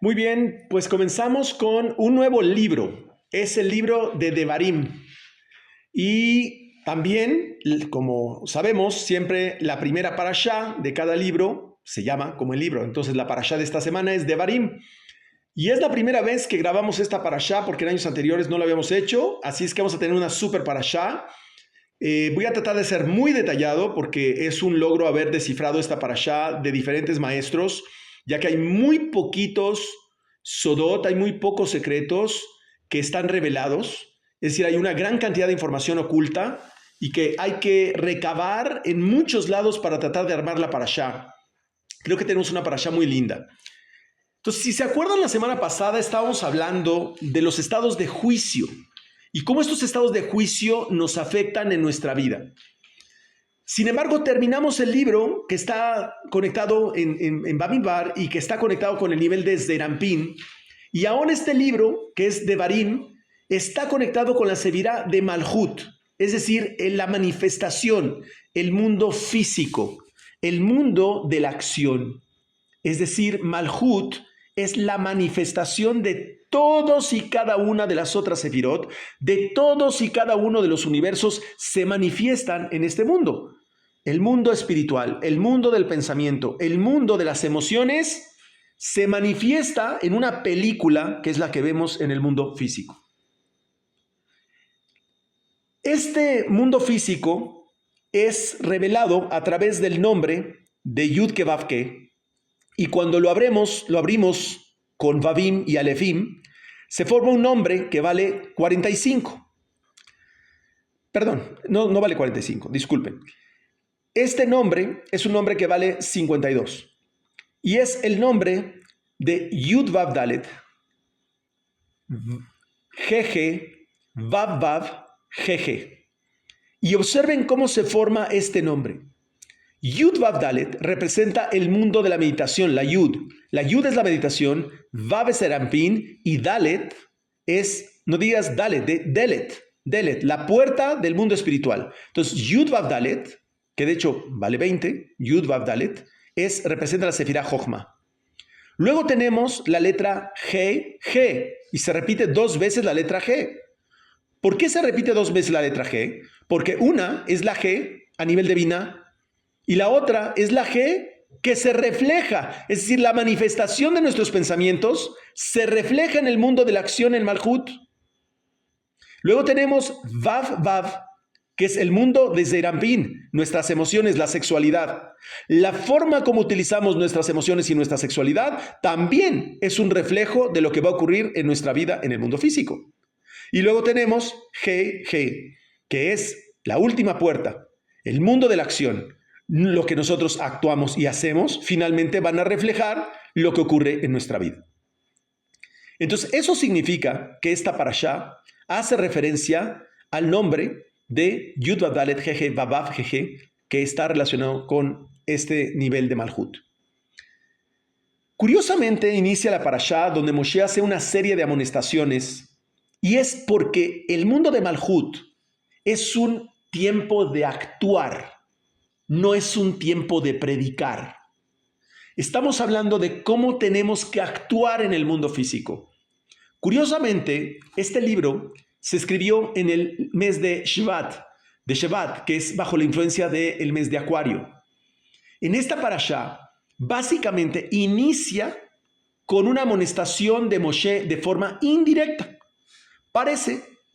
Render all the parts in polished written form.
Muy bien, pues comenzamos con un nuevo libro. Es el libro de Devarim. Y también, como sabemos, siempre la primera parashá de cada libro se llama como el libro. Entonces la parashá de esta semana es Devarim. Y es la primera vez que grabamos esta parashá porque en años anteriores no lo habíamos hecho. Así es que vamos a tener una super parashá. Voy a tratar de ser muy detallado porque es un logro haber descifrado esta parashá de diferentes maestros, ya que hay muy poquitos sodot, hay muy pocos secretos que están revelados. Es decir, hay una gran cantidad de información oculta y que hay que recabar en muchos lados para tratar de armar la parashá. Creo que tenemos una parashá muy linda. Entonces, si se acuerdan, la semana pasada estábamos hablando de los estados de juicio y cómo estos estados de juicio nos afectan en nuestra vida. Sin embargo, terminamos el libro que está conectado en Bamidbar y que está conectado con el nivel de Zerampín. Y ahora este libro, que es Devarim, está conectado con la Sevirá de Malhut, es decir, en la manifestación, el mundo físico, el mundo de la acción. Es decir, Malhut es la manifestación de todos y cada una de las otras sefirot, de todos y cada uno de los universos se manifiestan en este mundo. El mundo espiritual, el mundo del pensamiento, el mundo de las emociones se manifiesta en una película que es la que vemos en el mundo físico. Este mundo físico es revelado a través del nombre de Yud-Ke Vav-Ke, y cuando lo abrimos con Vavim y Alefim, se forma un nombre que vale 45. Perdón, no vale 45, disculpen. Este nombre es un nombre que vale 52. Y es el nombre de Yud Vav Dalet, Jeje, Vav Vav, Jeje. Y observen cómo se forma este nombre. Yud Vav Dalet representa el mundo de la meditación, la Yud. La Yud es la meditación, Vav es Serampín y Dalet es, no digas Dalet, Delet, la puerta del mundo espiritual. Entonces, Yud Vav Dalet, que de hecho vale 20, Yud Vav Dalet, representa la Sefirá Jochma. Luego tenemos la letra G, y se repite 2 veces la letra G. ¿Por qué se repite 2 veces la letra G? Porque una es la G a nivel de Binah, y la otra es la G que se refleja, es decir, la manifestación de nuestros pensamientos se refleja en el mundo de la acción en Malhut. Luego tenemos Vav Vav, que es el mundo de Zerampín, nuestras emociones, la sexualidad. La forma como utilizamos nuestras emociones y nuestra sexualidad también es un reflejo de lo que va a ocurrir en nuestra vida en el mundo físico. Y luego tenemos G, que es la última puerta, el mundo de la acción. Lo que nosotros actuamos y hacemos finalmente van a reflejar lo que ocurre en nuestra vida. Entonces, eso significa que esta parashá hace referencia al nombre de Yud Vav Dalet Jeje Vav Vav Jeje, que está relacionado con este nivel de Malhut. Curiosamente, inicia la parashá donde Moshe hace una serie de amonestaciones, y es porque el mundo de Malhut es un tiempo de actuar. No es un tiempo de predicar. Estamos hablando de cómo tenemos que actuar en el mundo físico. Curiosamente, este libro se escribió en el mes de Shevat, que es bajo la influencia del mes de Acuario. En esta parashá, básicamente inicia con una amonestación de Moshe de forma indirecta.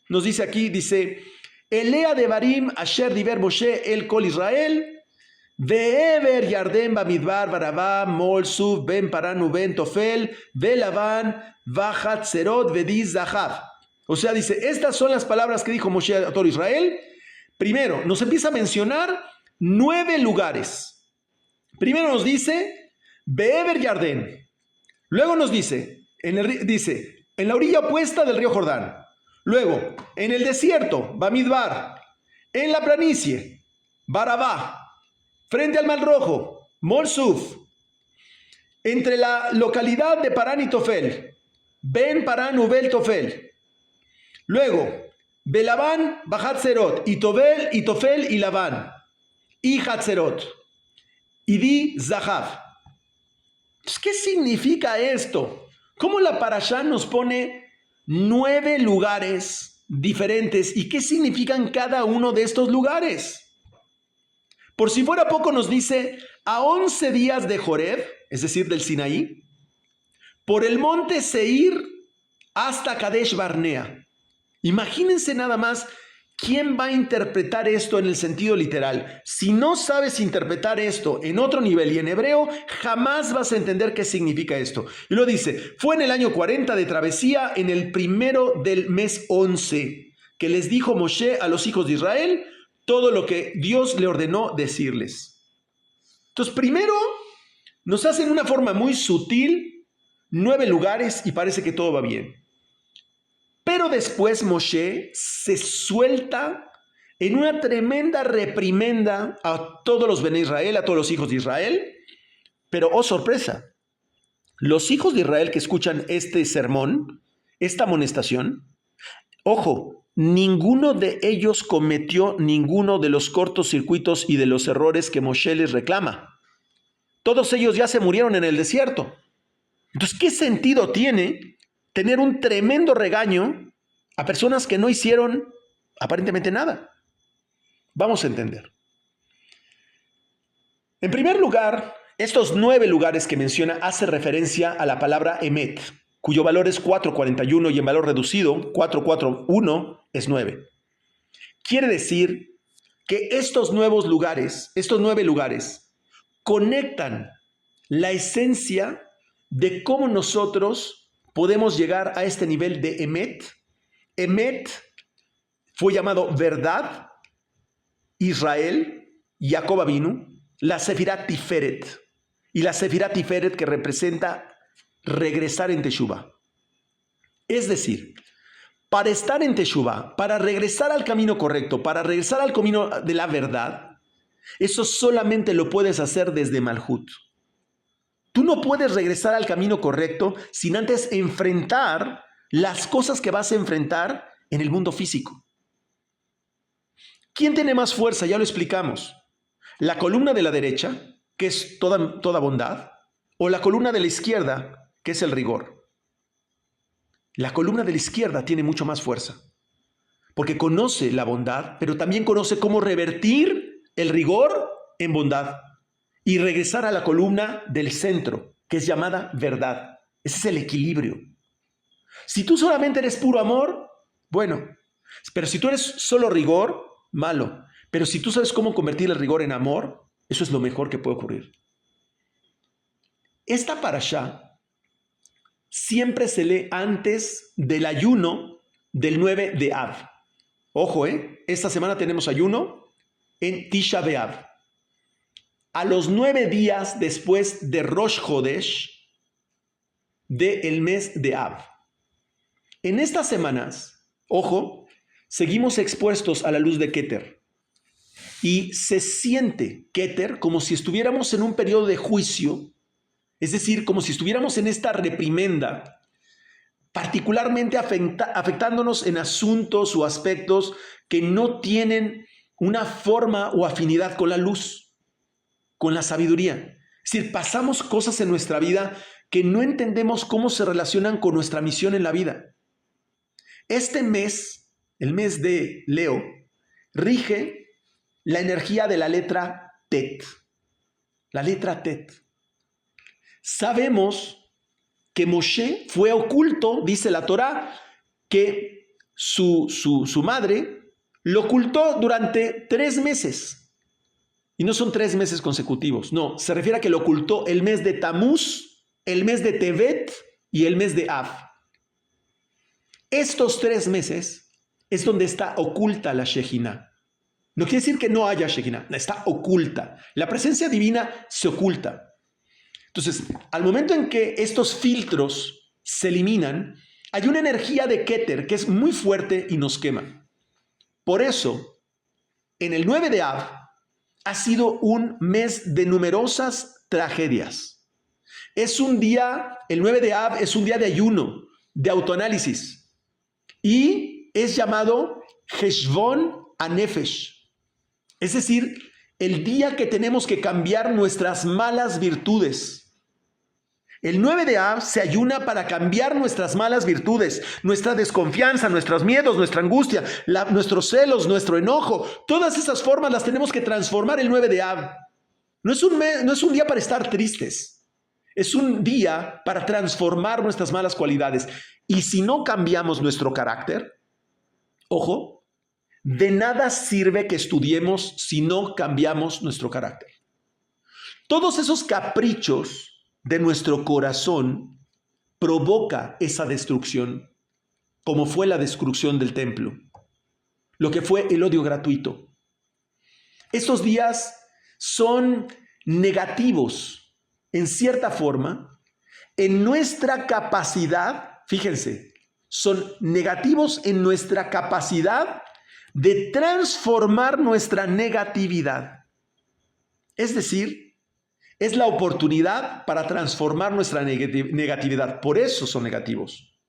Nos dice aquí, dice, Elea Devarim asher diber Moshe el kol Israel, Ve'ever Yarden Bamidbar Barabá Mol Suf Ben Paranu Ben Tofel Velavan Vachat Serot Vediz Zahav. O sea, dice, estas son las palabras que dijo Moshe a todo Israel. Primero, nos empieza a mencionar 9 lugares. Primero nos dice Ve'ever Yarden. Luego nos dice, en la orilla opuesta del río Jordán. Luego, en el desierto, Bamidbar. En la planicie, Barabá. Frente al Mar Rojo, Molsuf, entre la localidad de Parán y Tofel, Ben Parán Ubel Tofel. Luego, Belabán, Bahatzerot, y Tofel y Labán, y Hatzerot, y Di Zahav. ¿Qué significa esto? ¿Cómo la parashá nos pone 9 lugares diferentes y qué significan cada uno de estos lugares? Por si fuera poco nos dice a 11 días de Joreb, es decir, del Sinaí, por el monte Seir hasta Kadesh Barnea. Imagínense nada más quién va a interpretar esto en el sentido literal. Si no sabes interpretar esto en otro nivel y en hebreo, jamás vas a entender qué significa esto. Y lo dice, fue en el año 40 de travesía, en el primero del mes 11, que les dijo Moshe a los hijos de Israel todo lo que Dios le ordenó decirles. Entonces, primero nos hacen una forma muy sutil 9 lugares y parece que todo va bien. Pero después Moshe se suelta en una tremenda reprimenda a todos los Bene Israel, a todos los hijos de Israel. Pero, oh sorpresa, los hijos de Israel que escuchan este sermón, esta amonestación, ojo, ninguno de ellos cometió ninguno de los cortocircuitos y de los errores que Moshe les reclama. Todos ellos ya se murieron en el desierto. Entonces, ¿qué sentido tiene tener un tremendo regaño a personas que no hicieron aparentemente nada? Vamos a entender. En primer lugar, estos 9 lugares que menciona hace referencia a la palabra emet, cuyo valor es 441 y en valor reducido 441 es 9. Quiere decir que estos 9 lugares conectan la esencia de cómo nosotros podemos llegar a este nivel de emet. Emet fue llamado verdad, Israel, Jacob Avinu, la Sefirat Tiferet, y la Sefirat Tiferet que representa regresar en Teshuvah. Es decir, para estar en Teshuvah, para regresar al camino correcto, para regresar al camino de la verdad, eso solamente lo puedes hacer desde Malhut. Tú no puedes regresar al camino correcto sin antes enfrentar las cosas que vas a enfrentar en el mundo físico. ¿Quién tiene más fuerza? Ya lo explicamos. ¿La columna de la derecha, que es toda bondad, o la columna de la izquierda, que es el rigor? La columna de la izquierda tiene mucho más fuerza, porque conoce la bondad, pero también conoce cómo revertir el rigor en bondad y regresar a la columna del centro, que es llamada verdad. Ese es el equilibrio. Si tú solamente eres puro amor, bueno, pero si tú eres solo rigor, malo. Pero si tú sabes cómo convertir el rigor en amor, eso es lo mejor que puede ocurrir. Esta parashá siempre se lee antes del ayuno del 9 de Av. Ojo, esta semana tenemos ayuno en Tisha B'Av. A los 9 días después de Rosh Chodesh del mes de Av. En estas semanas, ojo, seguimos expuestos a la luz de Keter. Y se siente Keter como si estuviéramos en un periodo de juicio, es decir, como si estuviéramos en esta reprimenda, particularmente afectándonos en asuntos o aspectos que no tienen una forma o afinidad con la luz, con la sabiduría. Es decir, pasamos cosas en nuestra vida que no entendemos cómo se relacionan con nuestra misión en la vida. Este mes, el mes de Leo, rige la energía de la letra Tet. La letra Tet. Sabemos que Moshe fue oculto, dice la Torá, que su madre lo ocultó durante 3 meses. Y no son 3 meses consecutivos, no, se refiere a que lo ocultó el mes de Tamuz, el mes de Tevet y el mes de Av. Estos 3 meses es donde está oculta la Shejina. No quiere decir que no haya Shejina, está oculta. La presencia divina se oculta. Entonces, al momento en que estos filtros se eliminan, hay una energía de Keter que es muy fuerte y nos quema. Por eso, en el 9 de Av ha sido un mes de numerosas tragedias. Es un día, el 9 de Av es un día de ayuno, de autoanálisis. Y es llamado Heshbon Hanefesh. Es decir, el día que tenemos que cambiar nuestras malas virtudes. El 9 de Av se ayuna para cambiar nuestras malas virtudes, nuestra desconfianza, nuestros miedos, nuestra angustia, nuestros celos, nuestro enojo. Todas esas formas las tenemos que transformar el 9 de Av. No es un día para estar tristes. Es un día para transformar nuestras malas cualidades. Y si no cambiamos nuestro carácter, ojo, de nada sirve que estudiemos si no cambiamos nuestro carácter. Todos esos caprichos de nuestro corazón provoca esa destrucción, como fue la destrucción del templo, lo que fue el odio gratuito. Estos días son negativos, en cierta forma, en nuestra capacidad, fíjense, son negativos en nuestra capacidad de transformar nuestra negatividad. Es decir, es la oportunidad para transformar nuestra negatividad. Por eso son negativos.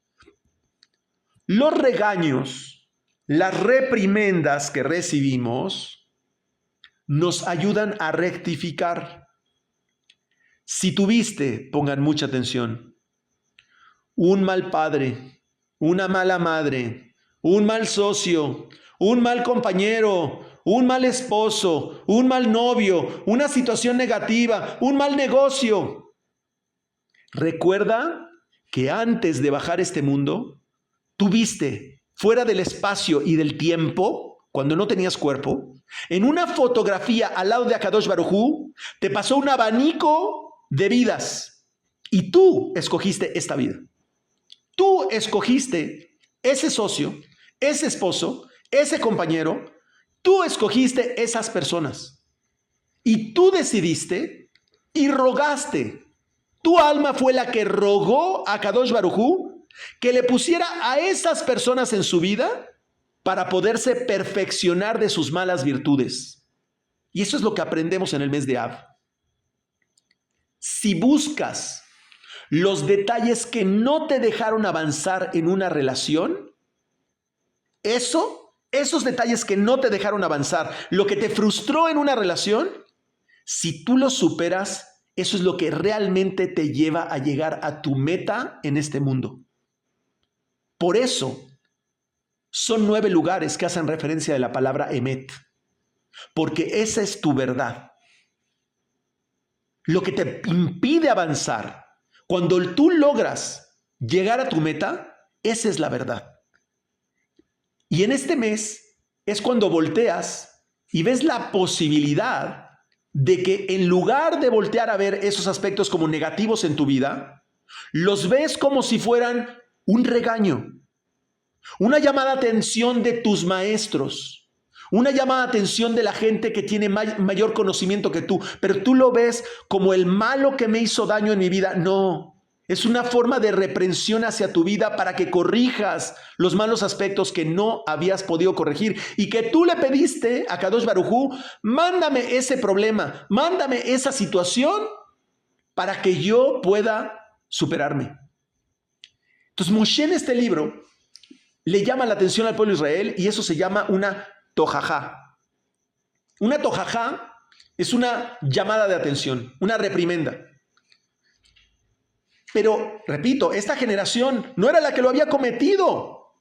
Los regaños, las reprimendas que recibimos, nos ayudan a rectificar. Si tuviste, pongan mucha atención, un mal padre, una mala madre, un mal socio, un mal compañero, un mal esposo, un mal novio, una situación negativa, un mal negocio. Recuerda que antes de bajar este mundo, tuviste fuera del espacio y del tiempo, cuando no tenías cuerpo, en una fotografía al lado de Akadosh Baruj Hu, te pasó un abanico de vidas y tú escogiste esta vida. Tú escogiste ese socio, ese esposo, ese compañero. Tú escogiste esas personas y tú decidiste y rogaste. Tu alma fue la que rogó a Kadosh Baruj Hu que le pusiera a esas personas en su vida para poderse perfeccionar de sus malas virtudes. Y eso es lo que aprendemos en el mes de Av. Si buscas los detalles que no te dejaron avanzar en una relación, esos detalles que no te dejaron avanzar, lo que te frustró en una relación, si tú los superas, eso es lo que realmente te lleva a llegar a tu meta en este mundo. Por eso, son 9 lugares que hacen referencia de la palabra Emet, porque esa es tu verdad. Lo que te impide avanzar, cuando tú logras llegar a tu meta, esa es la verdad. Y en este mes es cuando volteas y ves la posibilidad de que en lugar de voltear a ver esos aspectos como negativos en tu vida, los ves como si fueran un regaño, una llamada de atención de tus maestros, una llamada de atención de la gente que tiene mayor conocimiento que tú, pero tú lo ves como el malo que me hizo daño en mi vida. No. Es una forma de reprensión hacia tu vida para que corrijas los malos aspectos que no habías podido corregir y que tú le pediste a Kadosh Baruj Hu, mándame ese problema, mándame esa situación para que yo pueda superarme. Entonces Moshe en este libro le llama la atención al pueblo de Israel y eso se llama una tojajá. Una tojajá es una llamada de atención, una reprimenda. Pero, repito, esta generación no era la que lo había cometido.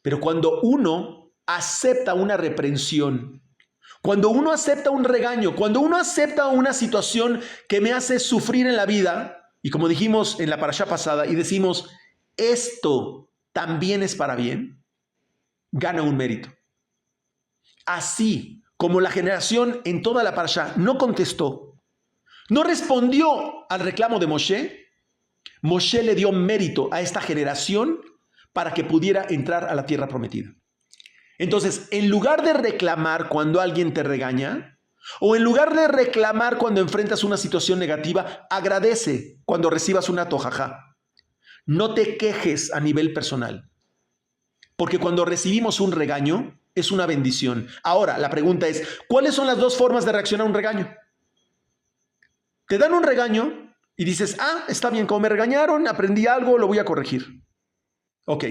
Pero cuando uno acepta una reprensión, cuando uno acepta un regaño, cuando uno acepta una situación que me hace sufrir en la vida, y como dijimos en la parashá pasada, y decimos, esto también es para bien, gana un mérito. Así como la generación en toda la parashá no contestó, no respondió al reclamo de Moshe, Moshe le dio mérito a esta generación para que pudiera entrar a la tierra prometida. Entonces, en lugar de reclamar cuando alguien te regaña, o en lugar de reclamar cuando enfrentas una situación negativa, agradece cuando recibas una tojajá. No te quejes a nivel personal, porque cuando recibimos un regaño, es una bendición. Ahora, la pregunta es, ¿cuáles son las 2 formas de reaccionar a un regaño? Te dan un regaño y dices, está bien, como me regañaron, aprendí algo, lo voy a corregir. Ok,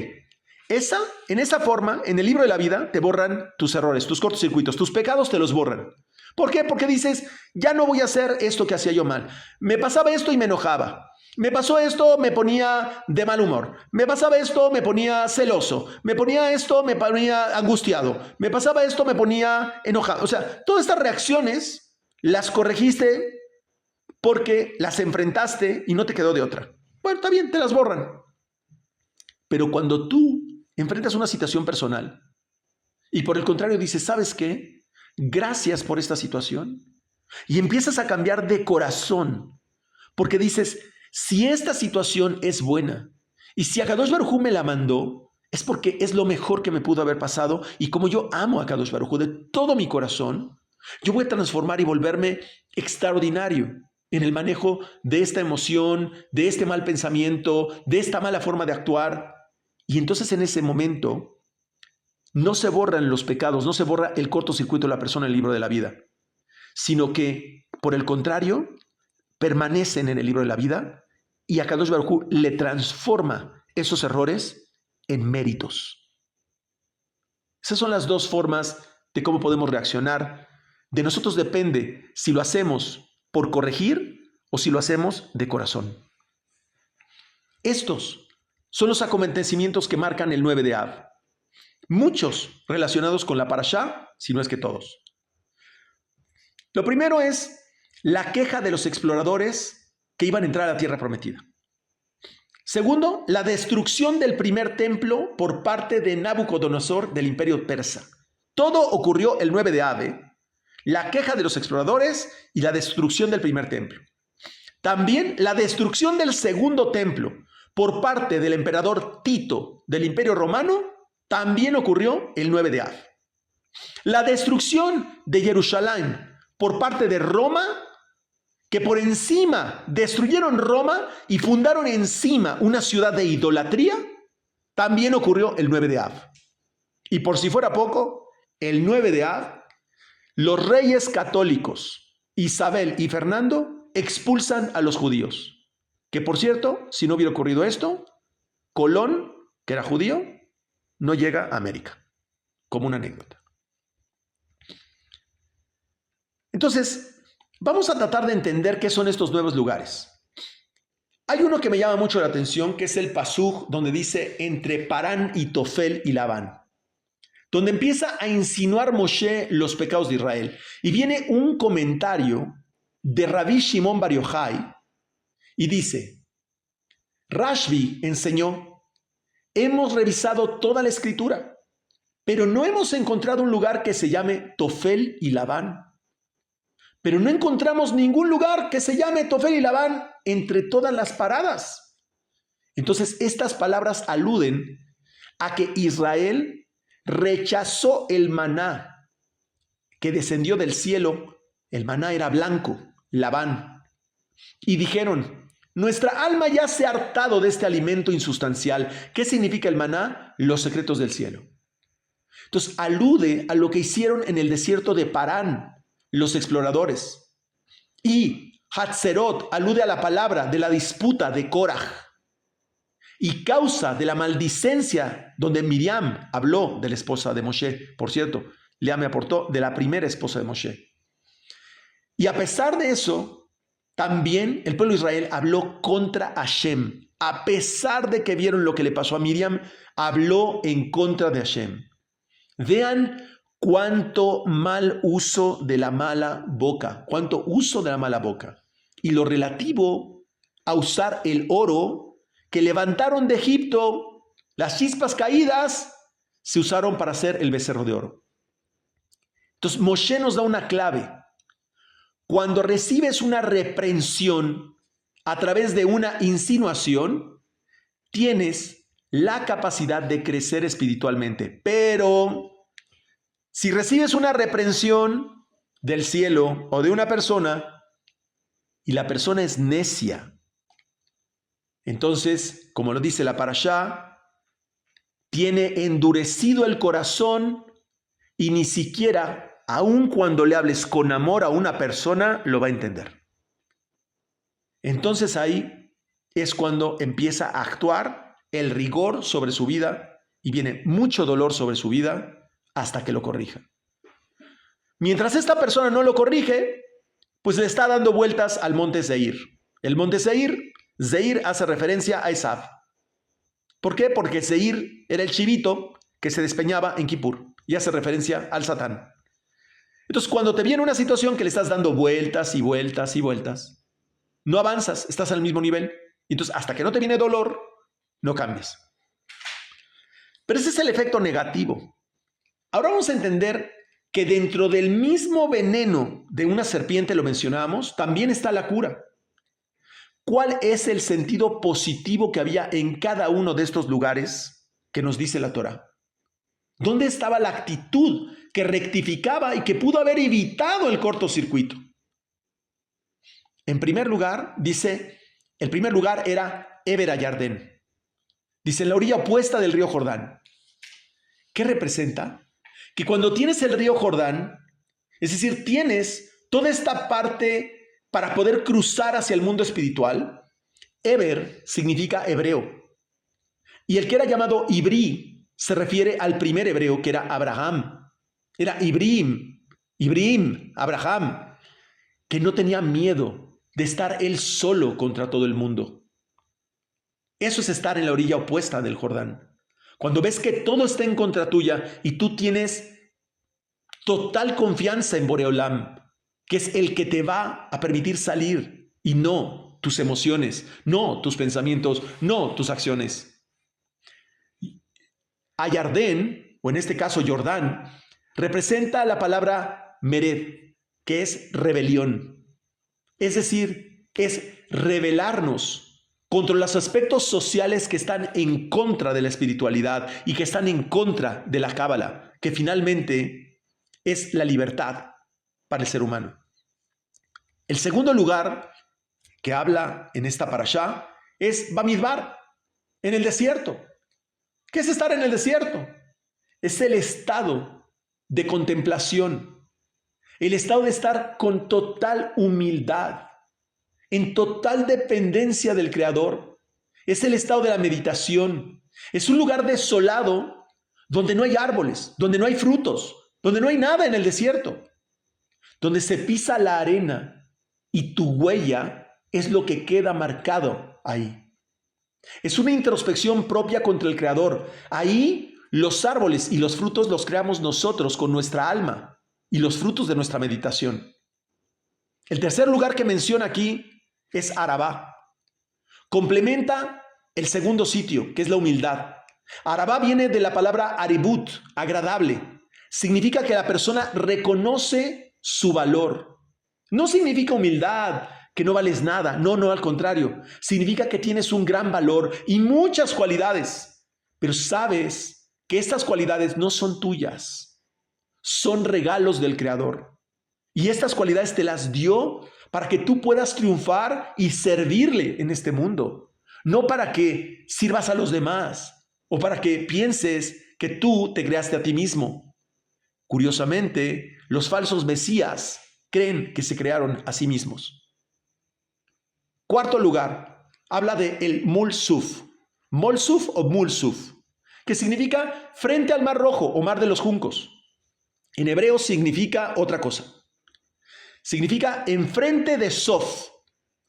En esa forma, en el libro de la vida, te borran tus errores, tus cortocircuitos, tus pecados te los borran. ¿Por qué? Porque dices, ya no voy a hacer esto que hacía yo mal. Me pasaba esto y me enojaba. Me pasó esto, me ponía de mal humor. Me pasaba esto, me ponía celoso. Me ponía esto, me ponía angustiado. Me pasaba esto, me ponía enojado. O sea, todas estas reacciones las corregiste porque las enfrentaste y no te quedó de otra. Bueno, está bien, te las borran. Pero cuando tú enfrentas una situación personal y por el contrario dices, ¿sabes qué? Gracias por esta situación. Y empiezas a cambiar de corazón porque dices, si esta situación es buena y si Akadosh Baruj Hu me la mandó, es porque es lo mejor que me pudo haber pasado y como yo amo a Akadosh Baruj Hu de todo mi corazón, yo voy a transformar y volverme extraordinario en el manejo de esta emoción, de este mal pensamiento, de esta mala forma de actuar. Y entonces en ese momento no se borran los pecados, no se borra el cortocircuito de la persona en el libro de la vida, sino que, por el contrario, permanecen en el libro de la vida y Akadosh Baruj Hu le transforma esos errores en méritos. Esas son las dos formas de cómo podemos reaccionar. De nosotros depende si lo hacemos por corregir o si lo hacemos de corazón. Estos son los acontecimientos que marcan el 9 de Av. Muchos relacionados con la parashá, si no es que todos. Lo primero es la queja de los exploradores que iban a entrar a la tierra prometida. Segundo, la destrucción del primer templo por parte de Nabucodonosor del imperio persa. Todo ocurrió el 9 de Av, la queja de los exploradores y la destrucción del primer templo. También la destrucción del segundo templo por parte del emperador Tito del imperio romano también ocurrió el 9 de Av. La destrucción de Jerusalén por parte de Roma, que por encima destruyeron Roma y fundaron encima una ciudad de idolatría, también ocurrió el 9 de Av. Y por si fuera poco, el 9 de Av, los reyes católicos, Isabel y Fernando, expulsan a los judíos. Que por cierto, si no hubiera ocurrido esto, Colón, que era judío, no llega a América, como una anécdota. Entonces, vamos a tratar de entender qué son estos nuevos lugares. Hay uno que me llama mucho la atención, que es el Pasuk, donde dice entre Parán y Tofel y Labán, donde empieza a insinuar Moshe los pecados de Israel. Y viene un comentario de Rabbi Shimon Bar Yochai y dice, Rashbi enseñó, hemos revisado toda la escritura, pero no hemos encontrado un lugar que se llame Tofel y Labán. Pero no encontramos ningún lugar que se llame Tofel y Labán entre todas las paradas. Entonces, estas palabras aluden a que Israel rechazó el maná que descendió del cielo. El maná era blanco, Labán. Y dijeron, nuestra alma ya se ha hartado de este alimento insustancial. ¿Qué significa el maná? Los secretos del cielo. Entonces, alude a lo que hicieron en el desierto de Parán los exploradores. Y Hatzerot alude a la palabra de la disputa de Koraj. Y causa de la maldicencia donde Miriam habló de la esposa de Moshe. Por cierto, Lea me aportó de la primera esposa de Moshe. Y a pesar de eso, también el pueblo de Israel habló contra Hashem. A pesar de que vieron lo que le pasó a Miriam, habló en contra de Hashem. Vean cuánto mal uso de la mala boca, cuánto uso de la mala boca. Y lo relativo a usar el oro que levantaron de Egipto, las chispas caídas, se usaron para hacer el becerro de oro. Entonces Moshe nos da una clave. Cuando recibes una reprensión a través de una insinuación, tienes la capacidad de crecer espiritualmente, pero si recibes una reprensión del cielo o de una persona y la persona es necia, entonces, como lo dice la parashá, tiene endurecido el corazón y ni siquiera, aun cuando le hables con amor a una persona, lo va a entender. Entonces ahí es cuando empieza a actuar el rigor sobre su vida y viene mucho dolor sobre su vida hasta que lo corrija. Mientras esta persona no lo corrige, pues le está dando vueltas al monte Seir. El monte Seir hace referencia a Esav. ¿Por qué? Porque Seir era el chivito que se despeñaba en Kippur y hace referencia al Satán. Entonces, cuando te viene una situación que le estás dando vueltas y vueltas y vueltas, no avanzas, estás al mismo nivel. Entonces, hasta que no te viene dolor, no cambias. Pero ese es el efecto negativo. Ahora vamos a entender que dentro del mismo veneno de una serpiente, lo mencionamos, también está la cura. ¿Cuál es el sentido positivo que había en cada uno de estos lugares que nos dice la Torá? ¿Dónde estaba la actitud que rectificaba y que pudo haber evitado el cortocircuito? En primer lugar, dice, el primer lugar era Eber Hayardén. Dice, en la orilla opuesta del río Jordán. ¿Qué representa? Que cuando tienes el río Jordán, es decir, tienes toda esta parte para poder cruzar hacia el mundo espiritual. Eber significa hebreo. Y el que era llamado Ibrí se refiere al primer hebreo, que era Abraham. Era Ibrahim, Abraham, que no tenía miedo de estar él solo contra todo el mundo. Eso es estar en la orilla opuesta del Jordán. Cuando ves que todo está en contra tuya y tú tienes total confianza en Boreolam, que es el que te va a permitir salir y no tus emociones, no tus pensamientos, no tus acciones. Hayardén, o en este caso Jordán, representa la palabra mered, que es rebelión. Es decir, es rebelarnos contra los aspectos sociales que están en contra de la espiritualidad y que están en contra de la cábala, que finalmente es la libertad para el ser humano. El segundo lugar que habla en esta parashá es Bamidbar, en el desierto. ¿Qué es estar en el desierto? Es el estado de contemplación, el estado de estar con total humildad, en total dependencia del Creador. Es el estado de la meditación. Es un lugar desolado donde no hay árboles, donde no hay frutos, donde no hay nada en el desierto, donde se pisa la arena y tu huella es lo que queda marcado ahí. Es una introspección propia contra el Creador. Ahí los árboles y los frutos los creamos nosotros con nuestra alma y los frutos de nuestra meditación. El tercer lugar que menciona aquí es Arabá. Complementa el segundo sitio, que es la humildad. Arabá viene de la palabra aribut, agradable. Significa que la persona reconoce su valor. No significa humildad, que no vales nada. No, al contrario. Significa que tienes un gran valor y muchas cualidades. Pero sabes que estas cualidades no son tuyas. Son regalos del Creador. Y estas cualidades te las dio para que tú puedas triunfar y servirle en este mundo. No para que sirvas a los demás o para que pienses que tú te creaste a ti mismo. Curiosamente, los falsos mesías creen que se crearon a sí mismos. Cuarto lugar, habla de el Mulsuf. Molsuf o Mulsuf, que significa frente al Mar Rojo o Mar de los Juncos. En hebreo significa otra cosa. Significa enfrente de Sof.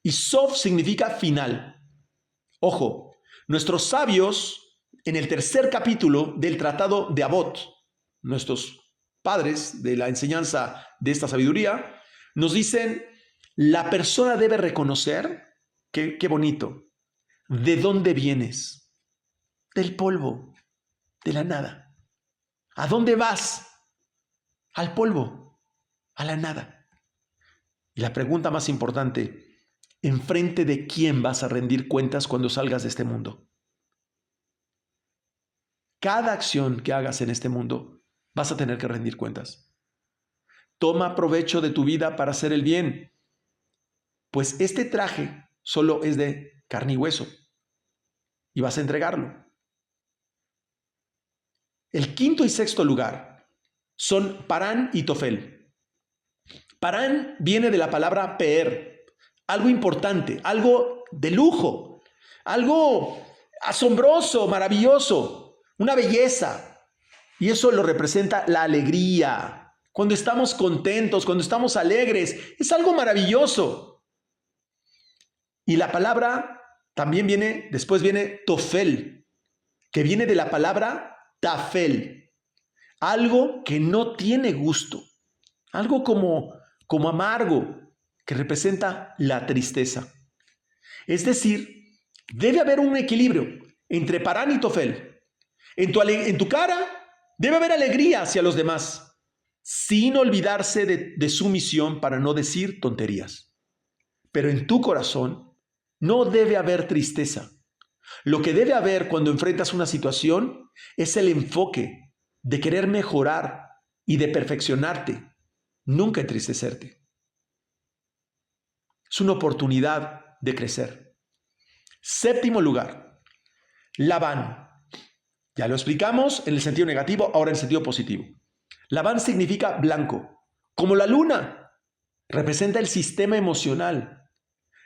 Y Sof significa final. Ojo, nuestros sabios en el tercer capítulo del Tratado de Avot, nuestros padres de la enseñanza de esta sabiduría, nos dicen, la persona debe reconocer, qué bonito, ¿de dónde vienes? Del polvo, de la nada. ¿A dónde vas? Al polvo, a la nada. Y la pregunta más importante, ¿enfrente de quién vas a rendir cuentas cuando salgas de este mundo? Cada acción que hagas en este mundo vas a tener que rendir cuentas. Toma provecho de tu vida para hacer el bien, pues este traje solo es de carne y hueso y vas a entregarlo. El quinto y sexto lugar son Parán y Tofel. Parán viene de la palabra peer, algo importante, algo de lujo, algo asombroso, maravilloso. una belleza. Y eso lo representa la alegría. Cuando estamos contentos, cuando estamos alegres, es algo maravilloso. Y la palabra también después viene tofel, que viene de la palabra tafel. Algo que no tiene gusto. Algo como amargo, que representa la tristeza. Es decir, debe haber un equilibrio entre Parán y Tofel. En tu cara debe haber alegría hacia los demás, sin olvidarse de su misión para no decir tonterías. Pero en tu corazón no debe haber tristeza. Lo que debe haber cuando enfrentas una situación es el enfoque de querer mejorar y de perfeccionarte, nunca entristecerte. Es una oportunidad de crecer. Séptimo lugar, Labán. Ya lo explicamos en el sentido negativo, ahora en el sentido positivo. Labán significa blanco, como la luna. Representa el sistema emocional.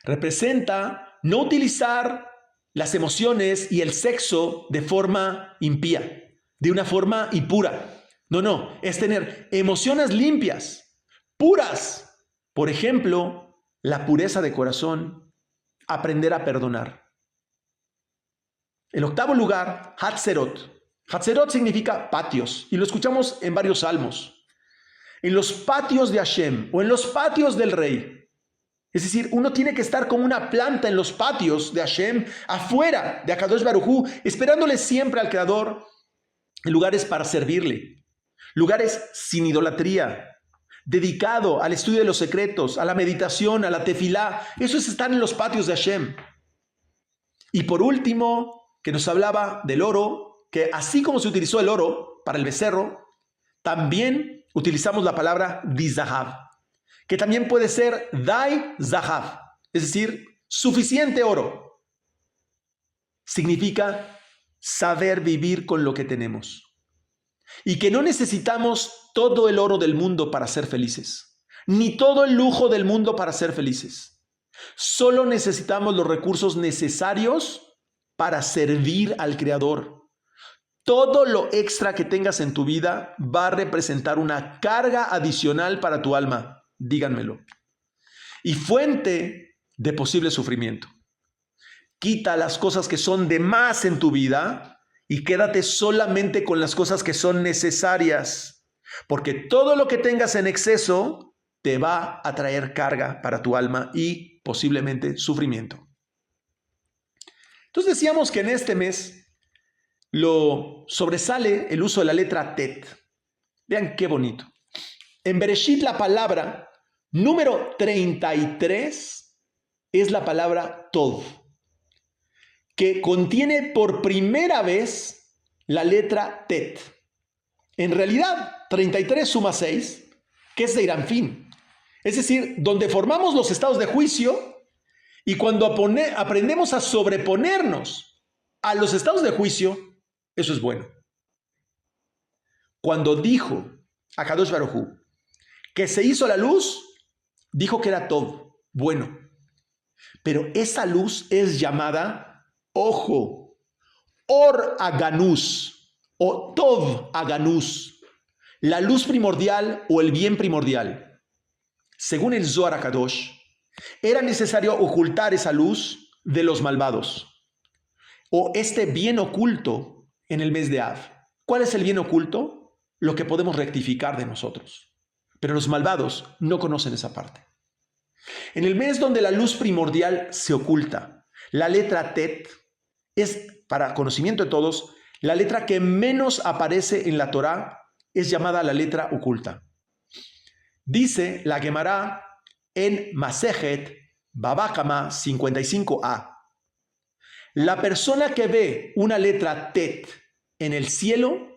Representa no utilizar las emociones y el sexo de forma impía, de una forma impura. No, es tener emociones limpias, puras. Por ejemplo, la pureza de corazón, aprender a perdonar. El octavo lugar, Hatzerot. Hatzerot significa patios y lo escuchamos en varios salmos. En los patios de Hashem o en los patios del rey. Es decir, uno tiene que estar como una planta en los patios de Hashem, afuera de Akadosh Baruj Hu, esperándole siempre al Creador en lugares para servirle. Lugares sin idolatría, dedicado al estudio de los secretos, a la meditación, a la tefilá. Eso es estar en los patios de Hashem. Y por último, que nos hablaba del oro, que así como se utilizó el oro para el becerro, también utilizamos la palabra dizahav, que también puede ser dai zahav, es decir, suficiente oro. Significa saber vivir con lo que tenemos. Y que no necesitamos todo el oro del mundo para ser felices, ni todo el lujo del mundo para ser felices. Solo necesitamos los recursos necesarios para servir al Creador. Todo lo extra que tengas en tu vida va a representar una carga adicional para tu alma, díganmelo, y fuente de posible sufrimiento. Quita las cosas que son de más en tu vida y quédate solamente con las cosas que son necesarias, porque todo lo que tengas en exceso te va a traer carga para tu alma y posiblemente sufrimiento. Entonces decíamos que en este mes lo sobresale el uso de la letra Tet. Vean qué bonito. En Bereshit la palabra número 33 es la palabra Tov, que contiene por primera vez la letra Tet. En realidad, 33 suma 6, que es Zeiránfin. Es decir, donde formamos los estados de juicio y cuando aprendemos a sobreponernos a los estados de juicio, eso es bueno. Cuando dijo a Kadosh Baruj Hu que se hizo la luz, dijo que era Tov, bueno. Pero esa luz es llamada ojo, Or Aganus o Tov Aganus, la luz primordial o el bien primordial. Según el Zohar HaKadosh, era necesario ocultar esa luz de los malvados o este bien oculto en el mes de Av. ¿Cuál es el bien oculto? Lo que podemos rectificar de nosotros. Pero los malvados no conocen esa parte. En el mes donde la luz primordial se oculta, la letra Tet es, para conocimiento de todos, la letra que menos aparece en la Torá, es llamada la letra oculta. Dice la Gemara en Masejet Baba Kama 55a. La persona que ve una letra Tet en el cielo,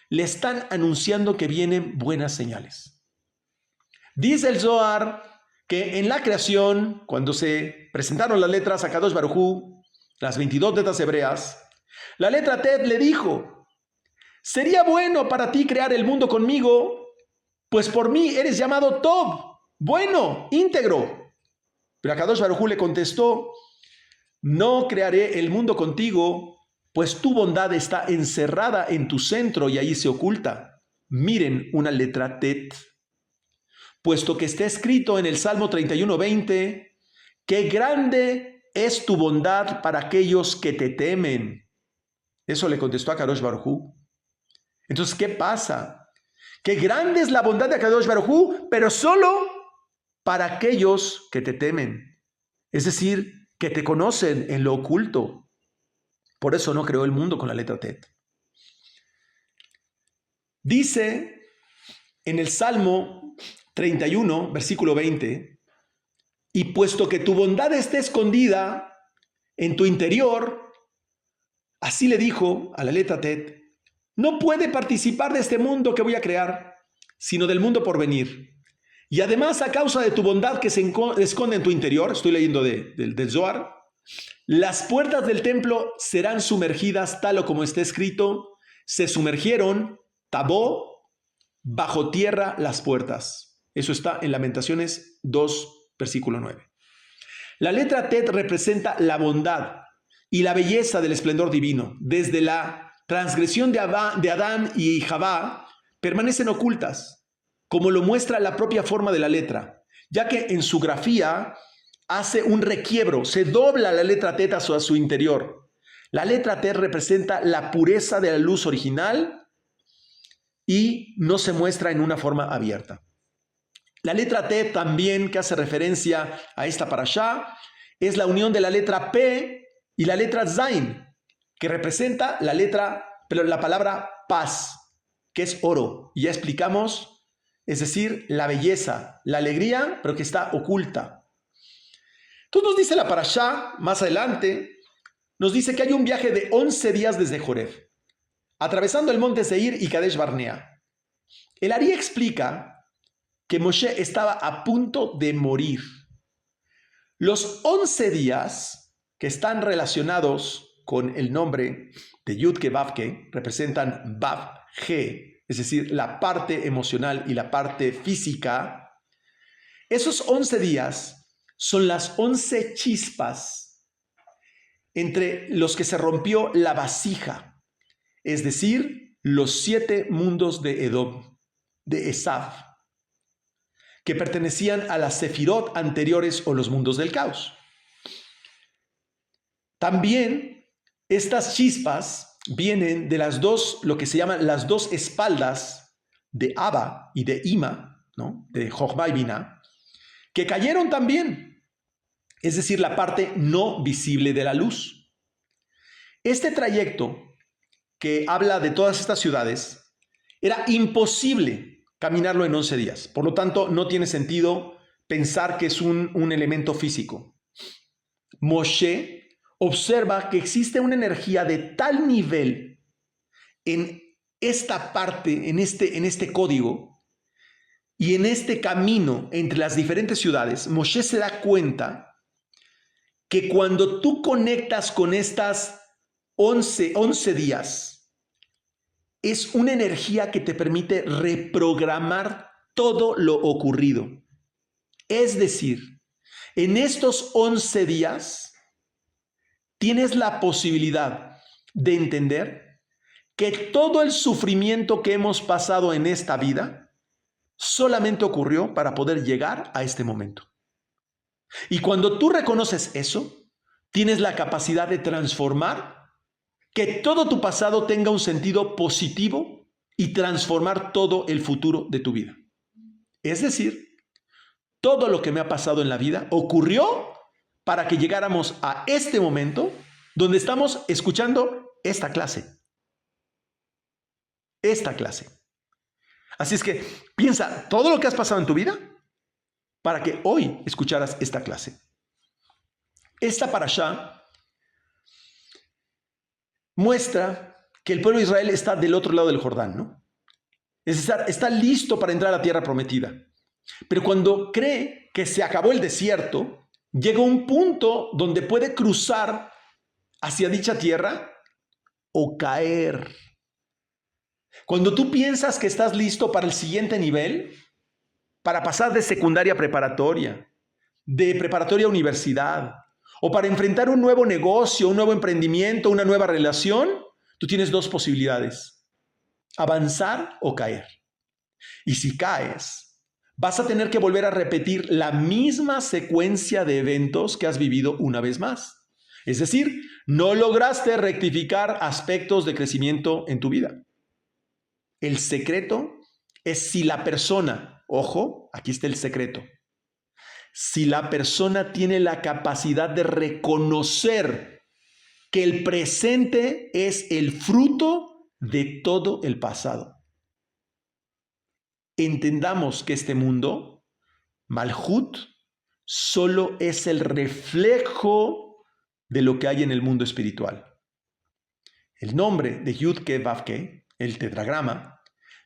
le están anunciando que vienen buenas señales. Dice el Zohar que en la creación, cuando se presentaron las letras a Kadosh Baruj Hu, las 22 letras hebreas, la letra Tet le dijo: sería bueno para ti crear el mundo conmigo, pues por mí eres llamado Tov, bueno, íntegro. Pero a Kadosh Baruj Hu le contestó: no crearé el mundo contigo, pues tu bondad está encerrada en tu centro y ahí se oculta. Miren una letra tet. Puesto que está escrito en el Salmo 31:20, qué grande es tu bondad para aquellos que te temen. Eso le contestó a Kadosh Baruj Hu. Entonces, ¿qué pasa? Qué grande es la bondad de Kadosh Baruj Hu, pero solo para aquellos que te temen. Es decir, que te conocen en lo oculto. Por eso no creó el mundo con la letra tet. Dice en el Salmo 31, versículo 20, y puesto que tu bondad esté escondida en tu interior, así le dijo a la letra tet, no puede participar de este mundo que voy a crear, sino del mundo por venir. Y además, a causa de tu bondad que se esconde en tu interior, estoy leyendo del Zohar, las puertas del templo serán sumergidas tal o como está escrito, se sumergieron, tabó, bajo tierra las puertas. Eso está en Lamentaciones 2, versículo 9. La letra tet representa la bondad y la belleza del esplendor divino. Desde la transgresión de Adán y Javá permanecen ocultas, como lo muestra la propia forma de la letra, ya que en su grafía hace un requiebro, se dobla la letra tet a su interior. La letra tet representa la pureza de la luz original y no se muestra en una forma abierta. La letra tet también, que hace referencia a esta parashá, es la unión de la letra P y la letra Zain, que representa la palabra paz, que es oro. Y ya explicamos, es decir, la belleza, la alegría, pero que está oculta. Entonces nos dice la parashá, más adelante, nos dice que hay un viaje de 11 días desde Joreb, atravesando el monte Seir y Kadesh Barnea. El Ari explica que Moshe estaba a punto de morir. Los 11 días que están relacionados con el nombre de Yudke Vavke representan Vav G, es decir, la parte emocional y la parte física. Esos 11 días son las 11 chispas entre los que se rompió la vasija, es decir, los 7 mundos de Edom, de Esav, que pertenecían a las sefirot anteriores o los mundos del caos. También estas chispas vienen de lo que se llaman las dos espaldas de Abba y de Ima, ¿no? De Jochma y Binah, que cayeron también, es decir, la parte no visible de la luz. Este trayecto que habla de todas estas ciudades era imposible caminarlo en 11 días. Por lo tanto, no tiene sentido pensar que es un elemento físico. Moshe observa que existe una energía de tal nivel en esta parte, en este código y en este camino entre las diferentes ciudades. Moshe se da cuenta que cuando tú conectas con estas 11 días, es una energía que te permite reprogramar todo lo ocurrido. Es decir, en estos 11 días tienes la posibilidad de entender que todo el sufrimiento que hemos pasado en esta vida solamente ocurrió para poder llegar a este momento. Y cuando tú reconoces eso, tienes la capacidad de transformar, que todo tu pasado tenga un sentido positivo y transformar todo el futuro de tu vida. Es decir, todo lo que me ha pasado en la vida ocurrió para que llegáramos a este momento donde estamos escuchando esta clase. Esta clase. Así es que piensa todo lo que has pasado en tu vida para que hoy escucharas esta clase. Esta parashá muestra que el pueblo de Israel está del otro lado del Jordán, ¿no? Es decir, está listo para entrar a la tierra prometida. Pero cuando cree que se acabó el desierto, llega un punto donde puede cruzar hacia dicha tierra o caer. Cuando tú piensas que estás listo para el siguiente nivel, para pasar de secundaria a preparatoria, de preparatoria a universidad, o para enfrentar un nuevo negocio, un nuevo emprendimiento, una nueva relación, tú tienes dos posibilidades: avanzar o caer. Y si caes, vas a tener que volver a repetir la misma secuencia de eventos que has vivido una vez más. Es decir, no lograste rectificar aspectos de crecimiento en tu vida. El secreto es si la persona, ojo, aquí está el secreto, si la persona tiene la capacidad de reconocer que el presente es el fruto de todo el pasado. Entendamos que este mundo, Malhut, solo es el reflejo de lo que hay en el mundo espiritual. El nombre de Yud-Ke-Vav-Ke, el tetragrama,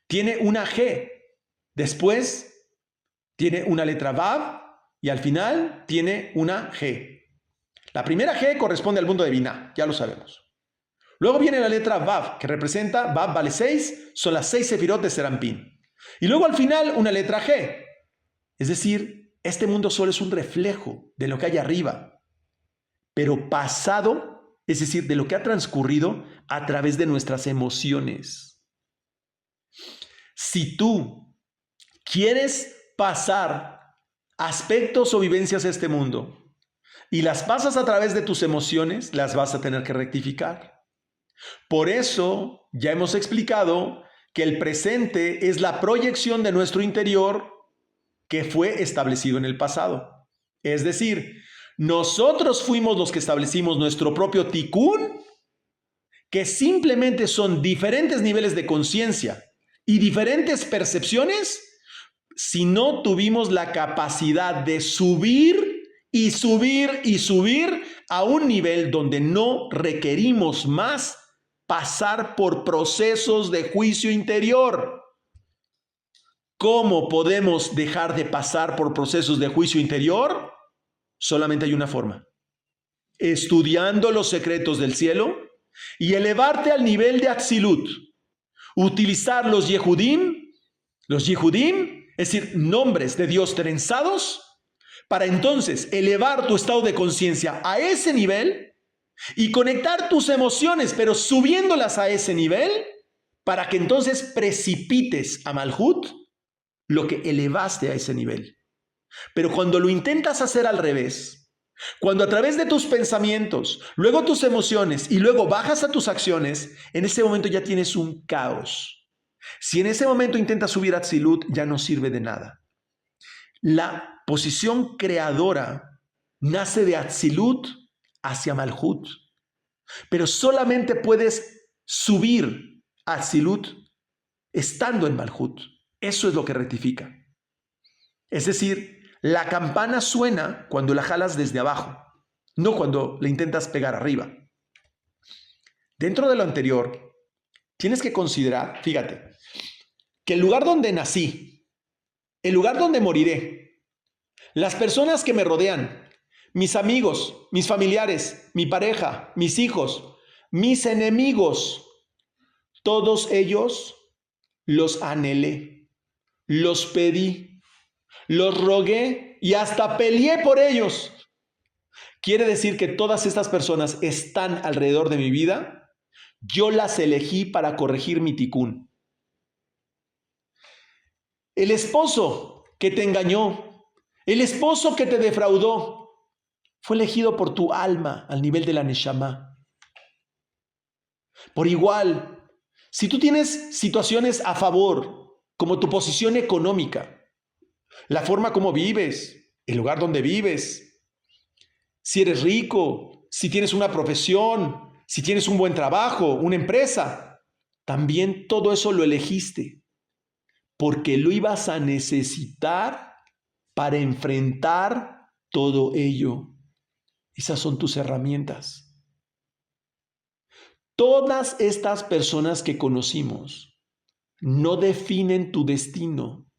tiene una G, después tiene una letra Vav y al final tiene una G. La primera G corresponde al mundo de Binah, ya lo sabemos. Luego viene la letra Vav, que representa, Vav vale 6, son las 6 sefirot de Serampín. Y luego al final una letra G. Es decir, este mundo solo es un reflejo de lo que hay arriba, pero pasado, es decir, de lo que ha transcurrido a través de nuestras emociones. Si tú quieres pasar aspectos o vivencias a este mundo y las pasas a través de tus emociones, las vas a tener que rectificar. Por eso ya hemos explicado que el presente es la proyección de nuestro interior que fue establecido en el pasado. Es decir, nosotros fuimos los que establecimos nuestro propio tikkun, que simplemente son diferentes niveles de conciencia y diferentes percepciones, si no tuvimos la capacidad de subir y subir y subir a un nivel donde no requerimos más pasar por procesos de juicio interior. ¿Cómo podemos dejar de pasar por procesos de juicio interior? Solamente hay una forma: estudiando los secretos del cielo y elevarte al nivel de Atzilut. Utilizar los Yehudim, es decir, nombres de Dios trenzados, para entonces elevar tu estado de conciencia a ese nivel y conectar tus emociones, pero subiéndolas a ese nivel, para que entonces precipites a Malhut lo que elevaste a ese nivel. Pero cuando lo intentas hacer al revés, cuando a través de tus pensamientos, luego tus emociones y luego bajas a tus acciones, en ese momento ya tienes un caos. Si en ese momento intentas subir a Atzilut, ya no sirve de nada. La posición creadora nace de Atzilut hacia Malhut, pero solamente puedes subir a Atzilut estando en Malhut. Eso es lo que rectifica. Es decir, la campana suena cuando la jalas desde abajo, no cuando la intentas pegar arriba. Dentro de lo anterior, tienes que considerar, fíjate, que el lugar donde nací, el lugar donde moriré, las personas que me rodean, mis amigos, mis familiares, mi pareja, mis hijos, mis enemigos, todos ellos los anhelé, los pedí, los rogué y hasta peleé por ellos. Quiere decir que todas estas personas están alrededor de mi vida. Yo las elegí para corregir mi tikkun. El esposo que te engañó, el esposo que te defraudó, fue elegido por tu alma al nivel de la neshama. Por igual, si tú tienes situaciones a favor, como tu posición económica, la forma como vives, el lugar donde vives, si eres rico, si tienes una profesión, si tienes un buen trabajo, una empresa, también todo eso lo elegiste porque lo ibas a necesitar para enfrentar todo ello. Esas son tus herramientas. Todas estas personas que conocimos no definen tu destino,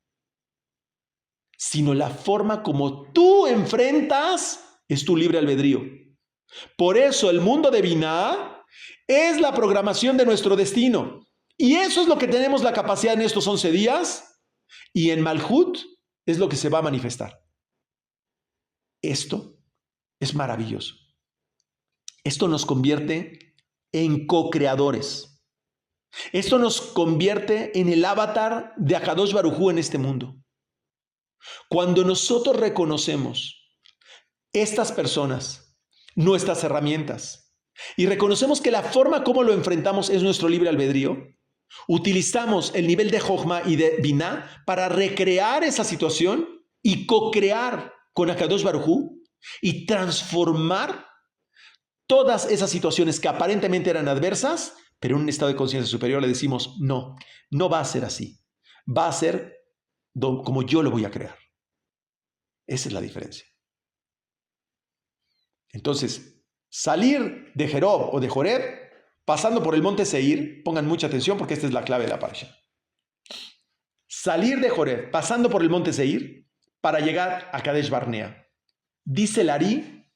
sino la forma como tú enfrentas es tu libre albedrío. Por eso el mundo de Binah es la programación de nuestro destino. Y eso es lo que tenemos la capacidad en estos 11 días. Y en Malhut es lo que se va a manifestar. Esto es maravilloso. Esto nos convierte en co-creadores. Esto nos convierte en el avatar de Akadosh Baruj Hu en este mundo. Cuando nosotros reconocemos estas personas, nuestras herramientas, y reconocemos que la forma como lo enfrentamos es nuestro libre albedrío, utilizamos el nivel de Jochma y de Binah para recrear esa situación y co-crear con Akadosh Baruj Hu y transformar todas esas situaciones que aparentemente eran adversas, pero en un estado de conciencia superior le decimos, no, no va a ser así. Va a ser como yo lo voy a crear. Esa es la diferencia. Entonces, salir de Jerob o de Joreb, pasando por el monte Seir, pongan mucha atención porque esta es la clave de la parsha. Salir de Joreb, pasando por el monte Seir, para llegar a Kadesh Barnea. Dice el Ari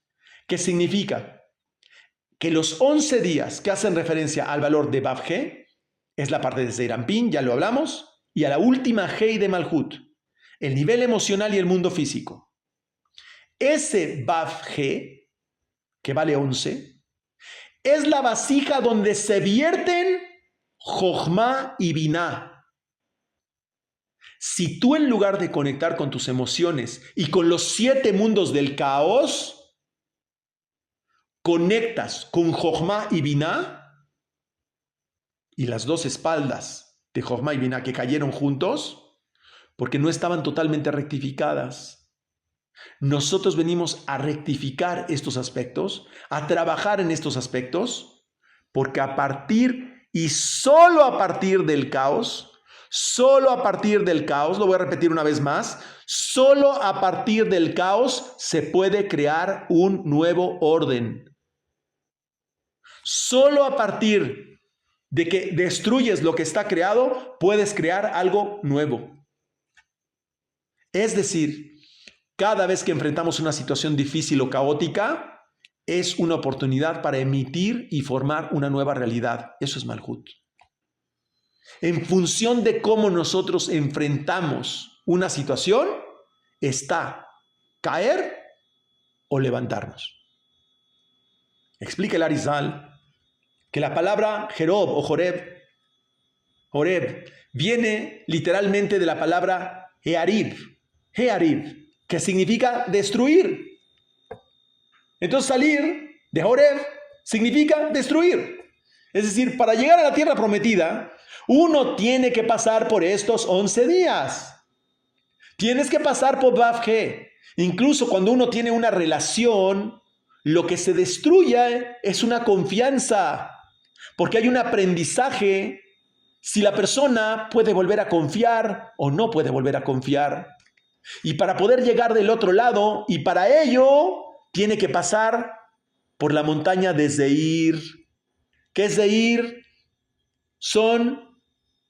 que significa que los 11 días que hacen referencia al valor de Vav He, es la parte de Zeirampin, ya lo hablamos, y a la última Hei de Malhut, el nivel emocional y el mundo físico. Ese Vav He, que vale 11, es la vasija donde se vierten Jochma y Binah. Si tú en lugar de conectar con tus emociones y con los 7 mundos del caos, conectas con Jochma y Binah, y las dos espaldas de Jochma y Binah que cayeron juntos, porque no estaban totalmente rectificadas. Nosotros venimos a rectificar estos aspectos, a trabajar en estos aspectos, porque a partir y solo a partir del caos, lo voy a repetir una vez más, solo a partir del caos se puede crear un nuevo orden. Solo a partir de que destruyes lo que está creado, puedes crear algo nuevo. Es decir, cada vez que enfrentamos una situación difícil o caótica, es una oportunidad para emitir y formar una nueva realidad. Eso es Malhut. En función de cómo nosotros enfrentamos una situación, está caer o levantarnos. Explica el Arizal que la palabra Jerob o Joreb viene literalmente de la palabra Hearib, que significa destruir. Entonces salir de Joreb significa destruir. Es decir, para llegar a la tierra prometida, uno tiene que pasar por estos 11 días. Tienes que pasar por Vav He. Incluso cuando uno tiene una relación, lo que se destruye es una confianza, porque hay un aprendizaje si la persona puede volver a confiar o no puede volver a confiar. Y para poder llegar del otro lado, y para ello, tiene que pasar por la montaña de Zeir. ¿Qué es Zeir? Son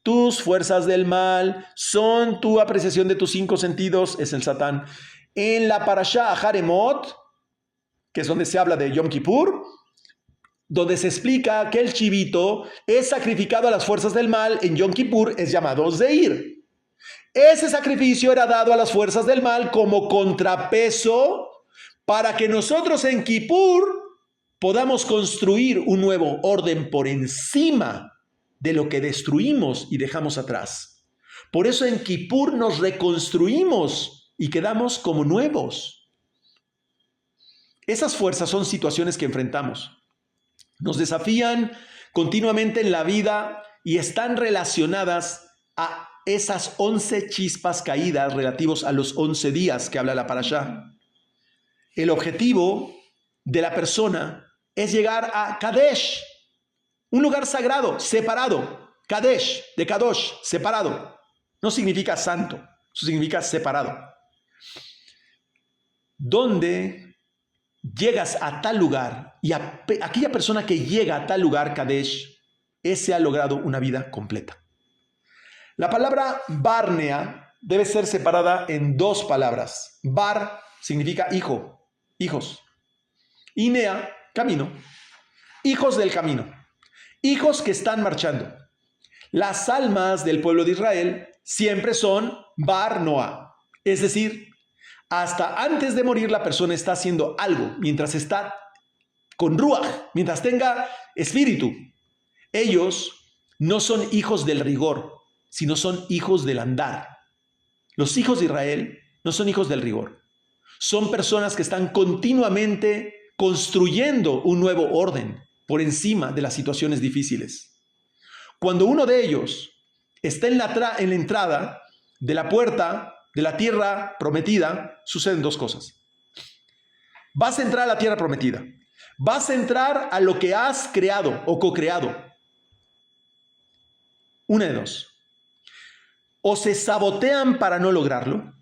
tus fuerzas del mal, son tu apreciación de tus 5 sentidos, es el Satán. En la Parashá Haremot, que es donde se habla de Yom Kippur, donde se explica que el chivito es sacrificado a las fuerzas del mal en Yom Kippur, es llamado Zeir. Ese sacrificio era dado a las fuerzas del mal como contrapeso para que nosotros en Kippur podamos construir un nuevo orden por encima de lo que destruimos y dejamos atrás. Por eso en Kippur nos reconstruimos y quedamos como nuevos. Esas fuerzas son situaciones que enfrentamos. Nos desafían continuamente en la vida y están relacionadas a esas 11 chispas caídas relativos a los 11 días que habla la Parashá. El objetivo de la persona es llegar a Kadesh, un lugar sagrado, separado. Kadesh, de Kadosh, separado. No significa santo, eso significa separado. Donde llegas a tal lugar y aquella persona que llega a tal lugar, Kadesh, ese ha logrado una vida completa. La palabra Barnea debe ser separada en 2 palabras. Bar significa hijo, hijos. Y Nea, camino. Hijos del camino. Hijos que están marchando. Las almas del pueblo de Israel siempre son Bar Noah. Es decir, hasta antes de morir la persona está haciendo algo mientras está con ruaj, mientras tenga espíritu. Ellos no son hijos del rigor, sino son hijos del andar. Los hijos de Israel no son hijos del rigor. Son personas que están continuamente construyendo un nuevo orden por encima de las situaciones difíciles. Cuando uno de ellos está en la entrada de la puerta de la tierra prometida, suceden dos cosas. Vas a entrar a la tierra prometida. Vas a entrar a lo que has creado o co-creado. Una de dos. O se sabotean para no lograrlo,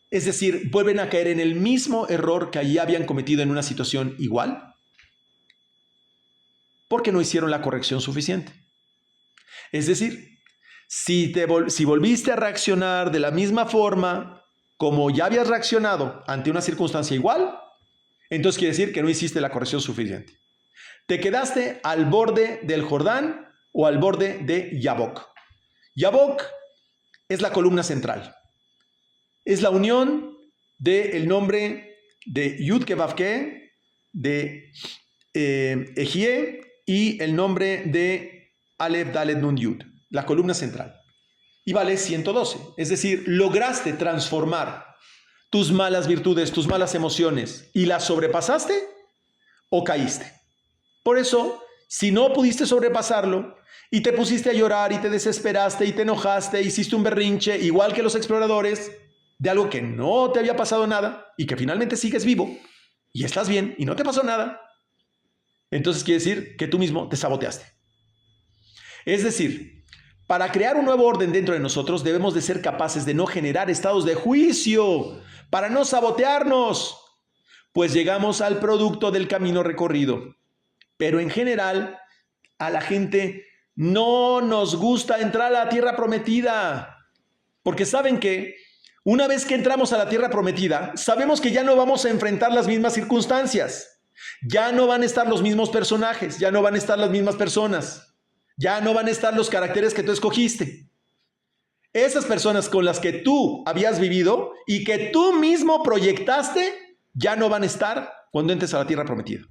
es decir, vuelven a caer en el mismo error que allí habían cometido en una situación igual, porque no hicieron la corrección suficiente. Es decir, si volviste a reaccionar de la misma forma como ya habías reaccionado ante una circunstancia igual, entonces quiere decir que no hiciste la corrección suficiente. Te quedaste al borde del Jordán o al borde de Yabok. Yabok es la columna central. Es la unión del nombre de Yud Ke Vav Ke, de Ejie, y el nombre de Aleph Dalet Nun Yud, la columna central. Y vale 112. Es decir, lograste transformar tus malas virtudes, tus malas emociones, y las sobrepasaste o caíste. Por eso, si no pudiste sobrepasarlo y te pusiste a llorar y te desesperaste y te enojaste, hiciste un berrinche, igual que los exploradores, de algo que no te había pasado nada y que finalmente sigues vivo y estás bien y no te pasó nada, entonces quiere decir que tú mismo te saboteaste. Es decir, para crear un nuevo orden dentro de nosotros debemos de ser capaces de no generar estados de juicio para no sabotearnos, pues llegamos al producto del camino recorrido. Pero en general, a la gente no nos gusta entrar a la tierra prometida, porque saben que una vez que entramos a la tierra prometida, sabemos que ya no vamos a enfrentar las mismas circunstancias, ya no van a estar los mismos personajes, ya no van a estar las mismas personas, ya no van a estar los caracteres que tú escogiste. Esas personas con las que tú habías vivido y que tú mismo proyectaste, ya no van a estar cuando entres a la tierra prometida.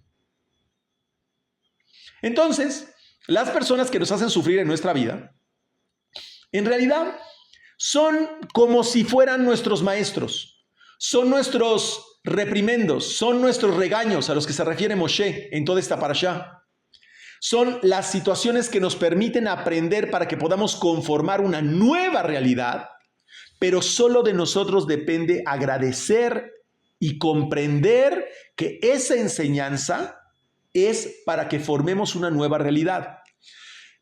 Entonces, las personas que nos hacen sufrir en nuestra vida, en realidad son como si fueran nuestros maestros, son nuestros reprimendos, son nuestros regaños a los que se refiere Moshe en toda esta parashá. Son las situaciones que nos permiten aprender para que podamos conformar una nueva realidad, pero solo de nosotros depende agradecer y comprender que esa enseñanza es para que formemos una nueva realidad.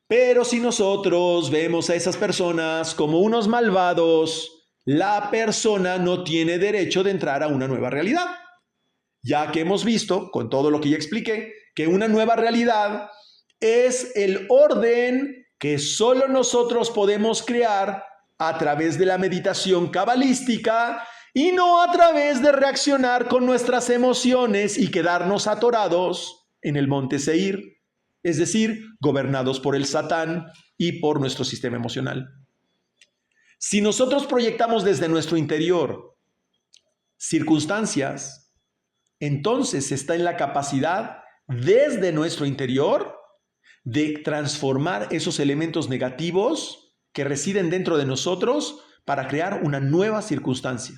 Pero si nosotros vemos a esas personas como unos malvados, la persona no tiene derecho de entrar a una nueva realidad. Ya que hemos visto, con todo lo que ya expliqué, que una nueva realidad es el orden que solo nosotros podemos crear a través de la meditación cabalística y no a través de reaccionar con nuestras emociones y quedarnos atorados en el monte Seir. Es decir, gobernados por el Satán y por nuestro sistema emocional. Si nosotros proyectamos desde nuestro interior circunstancias, entonces está en la capacidad desde nuestro interior de transformar esos elementos negativos que residen dentro de nosotros para crear una nueva circunstancia.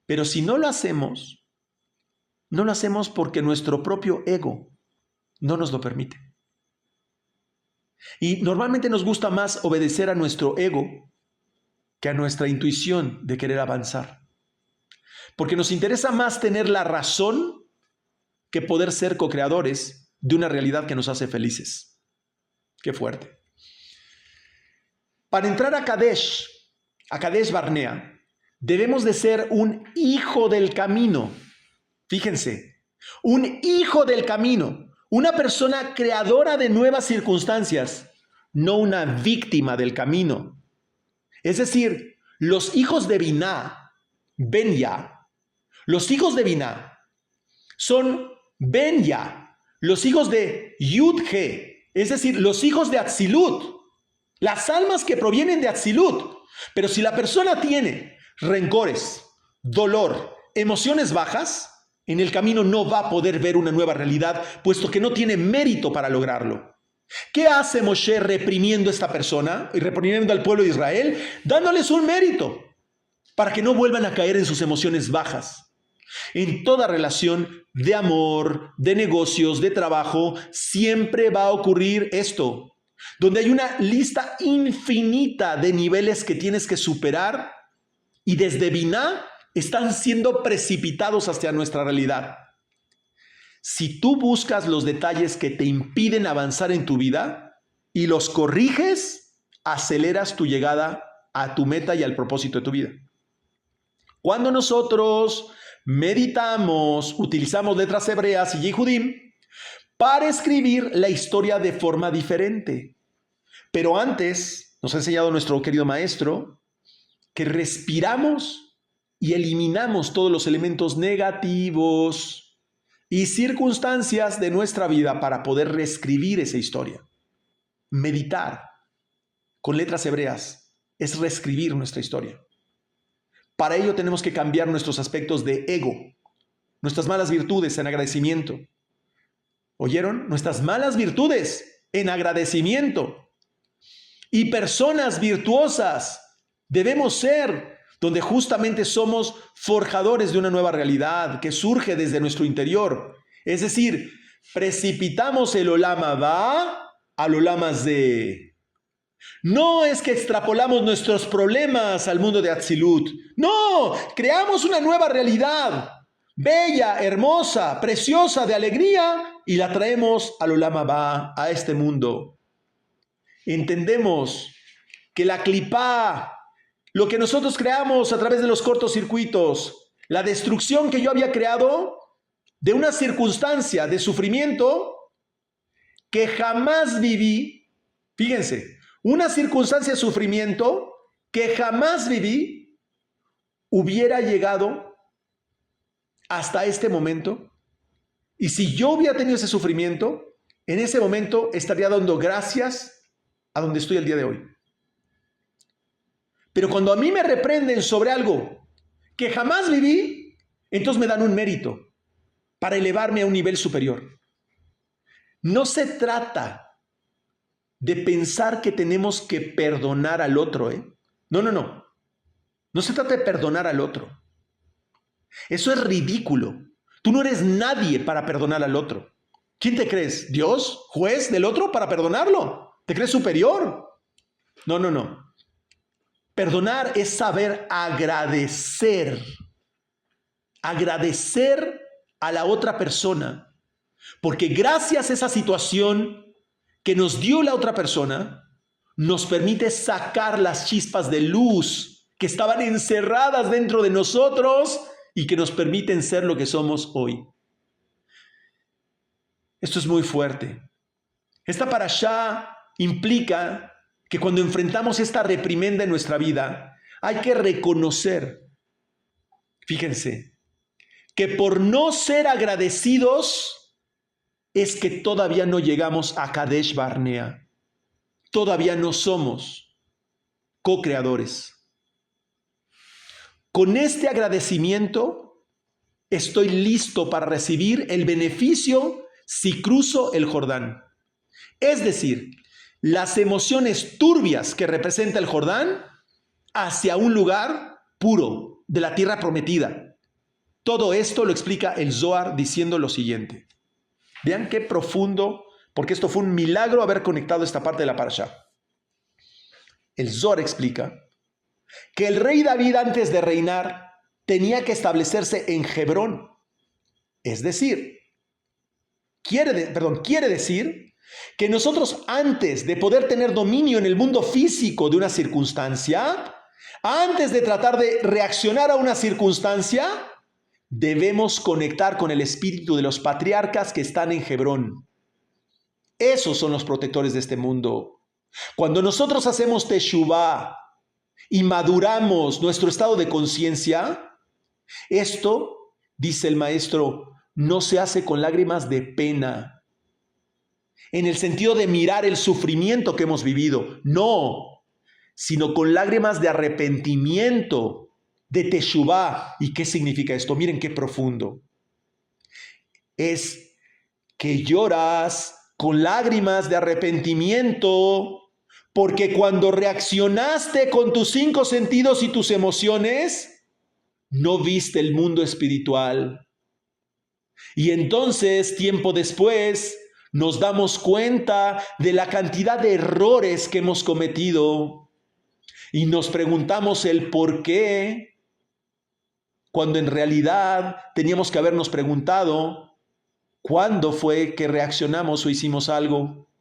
Pero si no lo hacemos porque nuestro propio ego no nos lo permite. Y normalmente nos gusta más obedecer a nuestro ego que a nuestra intuición de querer avanzar. Porque nos interesa más tener la razón que poder ser co-creadores de una realidad que nos hace felices. Qué fuerte. Para entrar a Kadesh Barnea, debemos de ser un hijo del camino. Fíjense, un hijo del camino. Una persona creadora de nuevas circunstancias, no una víctima del camino. Es decir, los hijos de Biná, Ben-Ya, los hijos de Biná son Ben-Ya, los hijos de Yud-He, es decir, los hijos de Atzilut, las almas que provienen de Atzilut. Pero si la persona tiene rencores, dolor, emociones bajas, en el camino no va a poder ver una nueva realidad, puesto que no tiene mérito para lograrlo. ¿Qué hace Moshe reprimiendo a esta persona y reprimiendo al pueblo de Israel? Dándoles un mérito para que no vuelvan a caer en sus emociones bajas. En toda relación de amor, de negocios, de trabajo, siempre va a ocurrir esto, donde hay una lista infinita de niveles que tienes que superar y desde Biná están siendo precipitados hacia nuestra realidad. Si tú buscas los detalles que te impiden avanzar en tu vida y los corriges, aceleras tu llegada a tu meta y al propósito de tu vida. Cuando nosotros meditamos, utilizamos letras hebreas y Yehudim para escribir la historia de forma diferente. Pero antes, nos ha enseñado nuestro querido maestro, que respiramos y eliminamos todos los elementos negativos y circunstancias de nuestra vida para poder reescribir esa historia. Meditar con letras hebreas es reescribir nuestra historia. Para ello tenemos que cambiar nuestros aspectos de ego, nuestras malas virtudes en agradecimiento. ¿Oyeron? Nuestras malas virtudes en agradecimiento. Y personas virtuosas debemos ser, donde justamente somos forjadores de una nueva realidad que surge desde nuestro interior. Es decir, precipitamos el Olam Haba al Olam Hazeh. No es que extrapolamos nuestros problemas al mundo de Atzilut. No, creamos una nueva realidad, bella, hermosa, preciosa, de alegría, y la traemos al Olam Haba, a este mundo. Entendemos que la clipá, lo que nosotros creamos a través de los cortocircuitos, la destrucción que yo había creado de una circunstancia de sufrimiento que jamás viví, fíjense, una circunstancia de sufrimiento que jamás viví, hubiera llegado hasta este momento. Y si yo hubiera tenido ese sufrimiento, en ese momento estaría dando gracias a donde estoy el día de hoy. Pero cuando a mí me reprenden sobre algo que jamás viví, entonces me dan un mérito para elevarme a un nivel superior. No se trata de pensar que tenemos que perdonar al otro, ¿eh? No. No se trata de perdonar al otro. Eso es ridículo. Tú no eres nadie para perdonar al otro. ¿Quién te crees? ¿Dios? ¿Juez del otro para perdonarlo? ¿Te crees superior? No. Perdonar es saber agradecer. Agradecer a la otra persona. Porque gracias a esa situación que nos dio la otra persona, nos permite sacar las chispas de luz que estaban encerradas dentro de nosotros y que nos permiten ser lo que somos hoy. Esto es muy fuerte. Esta parashá implica que cuando enfrentamos esta reprimenda en nuestra vida, hay que reconocer, fíjense, que por no ser agradecidos es que todavía no llegamos a Kadesh Barnea. Todavía no somos co-creadores. Con este agradecimiento estoy listo para recibir el beneficio si cruzo el Jordán. Es decir, las emociones turbias que representa el Jordán hacia un lugar puro de la tierra prometida. Todo esto lo explica el Zohar diciendo lo siguiente. Vean qué profundo, porque esto fue un milagro haber conectado esta parte de la parashá. El Zohar explica que el rey David antes de reinar tenía que establecerse en Hebrón. Es decir, quiere decir que nosotros antes de poder tener dominio en el mundo físico de una circunstancia, antes de tratar de reaccionar a una circunstancia, debemos conectar con el espíritu de los patriarcas que están en Hebrón. Esos son los protectores de este mundo. Cuando nosotros hacemos teshuvá y maduramos nuestro estado de conciencia, esto, dice el maestro, no se hace con lágrimas de pena, en el sentido de mirar el sufrimiento que hemos vivido, no, sino con lágrimas de arrepentimiento, de teshuvá. ¿Y qué significa esto? Miren qué profundo. es que lloras con lágrimas de arrepentimiento, porque cuando reaccionaste con tus 5 sentidos y tus emociones, no viste el mundo espiritual. Y entonces, tiempo después, nos damos cuenta de la cantidad de errores que hemos cometido y nos preguntamos el por qué, cuando en realidad teníamos que habernos preguntado cuándo fue que reaccionamos o hicimos algo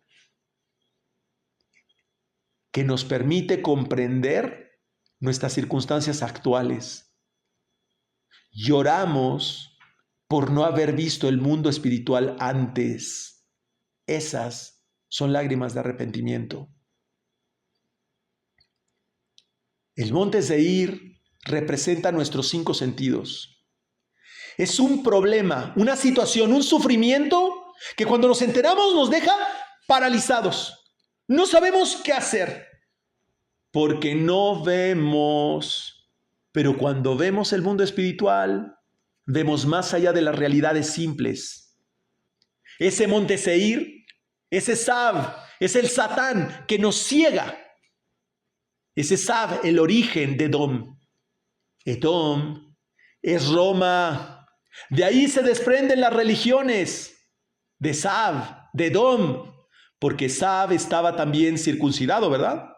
que nos permite comprender nuestras circunstancias actuales. Lloramos por no haber visto el mundo espiritual antes. Esas son lágrimas de arrepentimiento. El monte Seir representa nuestros 5 sentidos. Es un problema, una situación, un sufrimiento que cuando nos enteramos nos deja paralizados. No sabemos qué hacer porque no vemos. Pero cuando vemos el mundo espiritual, vemos más allá de las realidades simples. Ese monte Seir, ese Esav, es el Satán que nos ciega. Es Esav, el origen de Edom. Edom es Roma. De ahí se desprenden las religiones de Esav, de Edom, porque Esav estaba también circuncidado, ¿verdad?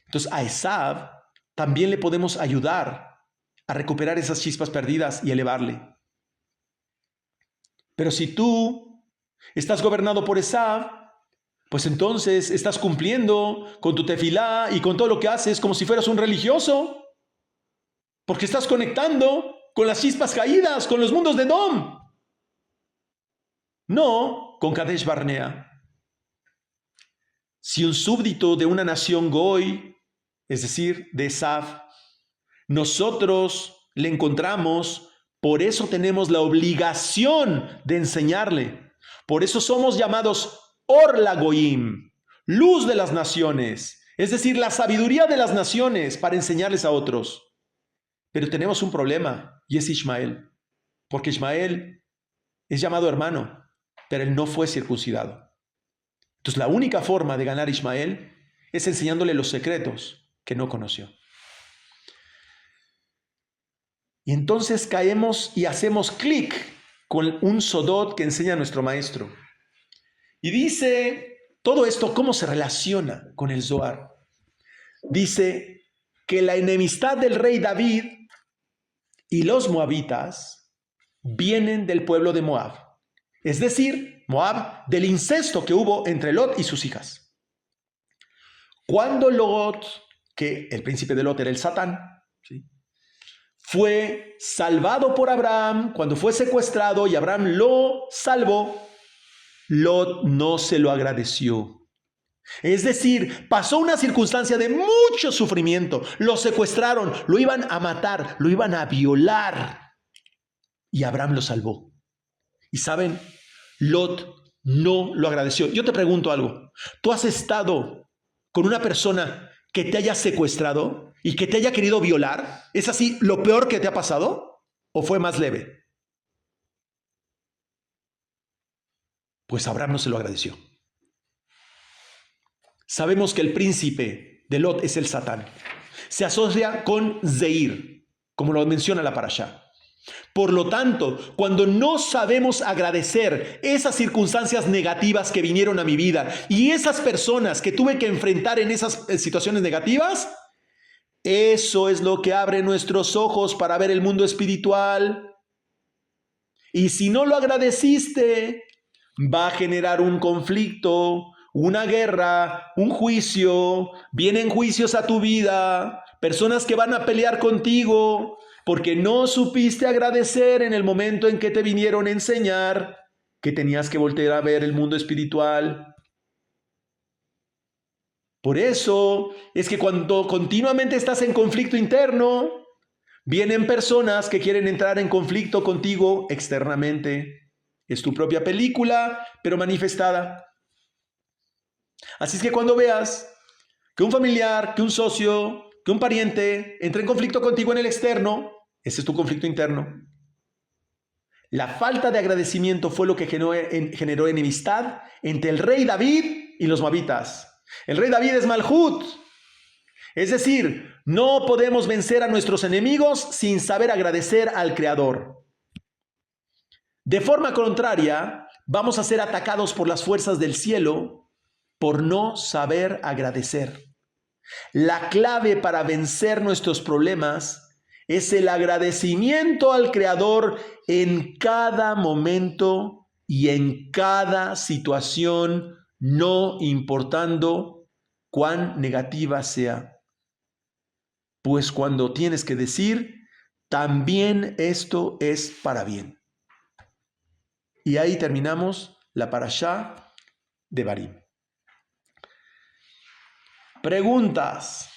Entonces a Esav también le podemos ayudar a recuperar esas chispas perdidas y elevarle. Pero si tú estás gobernado por Esav, pues entonces estás cumpliendo con tu tefilá y con todo lo que haces como si fueras un religioso, porque estás conectando con las chispas caídas, con los mundos de Edom, no con Kadesh Barnea. Si un súbdito de una nación Goy, es decir, de Esav, nosotros le encontramos, por eso tenemos la obligación de enseñarle. Por eso somos llamados Or LaGoyim, luz de las naciones, es decir, la sabiduría de las naciones para enseñarles a otros. Pero tenemos un problema y es Ismael, porque Ismael es llamado hermano, pero él no fue circuncidado. Entonces la única forma de ganar a Ismael es enseñándole los secretos que no conoció. Y entonces caemos y hacemos clic con un sodot que enseña nuestro maestro. Y dice, todo esto, ¿cómo se relaciona con el Zohar? Dice que la enemistad del rey David y los moabitas vienen del pueblo de Moab. Es decir, Moab, del incesto que hubo entre Lot y sus hijas. Cuando Lot, que el príncipe de Lot era el Satán, ¿sí?, fue salvado por Abraham, cuando fue secuestrado y Abraham lo salvó, Lot no se lo agradeció. Es decir, pasó una circunstancia de mucho sufrimiento. Lo secuestraron, lo iban a matar, lo iban a violar. Y Abraham lo salvó. Y saben, Lot no lo agradeció. Yo te pregunto algo. ¿Tú has estado con una persona que te haya secuestrado y que te haya querido violar? ¿Es así lo peor que te ha pasado? ¿O fue más leve? Pues Abraham no se lo agradeció. Sabemos que el príncipe de Lot es el Satán. Se asocia con Zeir, como lo menciona la parashá. Por lo tanto, cuando no sabemos agradecer esas circunstancias negativas que vinieron a mi vida y esas personas que tuve que enfrentar en esas situaciones negativas, eso es lo que abre nuestros ojos para ver el mundo espiritual. Y si no lo agradeciste, va a generar un conflicto, una guerra, un juicio. Vienen juicios a tu vida, personas que van a pelear contigo porque no supiste agradecer en el momento en que te vinieron a enseñar que tenías que volver a ver el mundo espiritual. Por eso es que cuando continuamente estás en conflicto interno, vienen personas que quieren entrar en conflicto contigo externamente. Es tu propia película, pero manifestada. Así es que cuando veas que un familiar, que un socio, que un pariente entra en conflicto contigo en el externo, ese es tu conflicto interno. La falta de agradecimiento fue lo que generó enemistad entre el rey David y los moabitas. El rey David es Malhut. Es decir, no podemos vencer a nuestros enemigos sin saber agradecer al Creador. De forma contraria, vamos a ser atacados por las fuerzas del cielo por no saber agradecer. La clave para vencer nuestros problemas es el agradecimiento al Creador en cada momento y en cada situación, no importando cuán negativa sea. Pues cuando tienes que decir, también esto es para bien. Y ahí terminamos la parashá de Devarim. Preguntas.